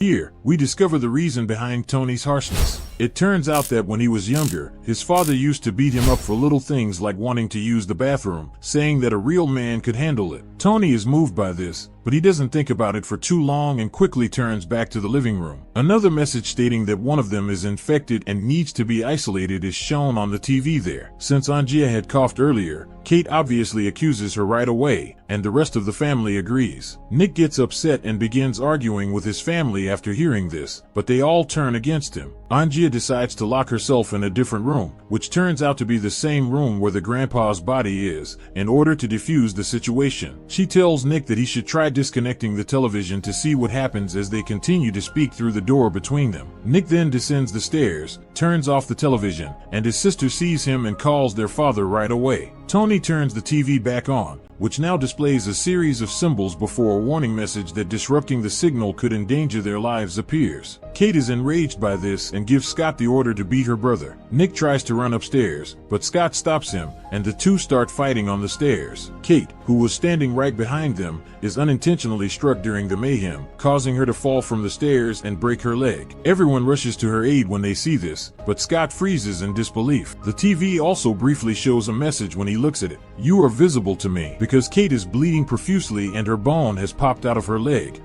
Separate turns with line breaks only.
Here, we discover the reason behind Tony's harshness. It turns out that when he was younger, his father used to beat him up for little things like wanting to use the bathroom, saying that a real man could handle it. Tony is moved by this, but he doesn't think about it for too long and quickly turns back to the living room. Another message stating that one of them is infected and needs to be isolated is shown on the TV there. Since Angia had coughed earlier, Kate obviously accuses her right away, and the rest of the family agrees. Nick gets upset and begins arguing with his family after hearing this, but they all turn against him. Angia decides to lock herself in a different room, which turns out to be the same room where the grandpa's body is, in order to defuse the situation. She tells Nick that he should try disconnecting the television to see what happens as they continue to speak through the door between them. Nick then descends the stairs, turns off the television, and his sister sees him and calls their father right away. Tony turns the TV back on, which now displays a series of symbols before a warning message that disrupting the signal could endanger their lives appears. Kate is enraged by this and gives Scott the order to beat her brother. Nick tries to run upstairs, but Scott stops him, and the two start fighting on the stairs. Kate, who was standing right behind them, is unintentionally struck during the mayhem, causing her to fall from the stairs and break her leg. Everyone rushes to her aid when they see this, but Scott freezes in disbelief. The TV also briefly shows a message when he looks at it. "You are visible to me," because Kate is bleeding profusely and her bone has popped out of her leg.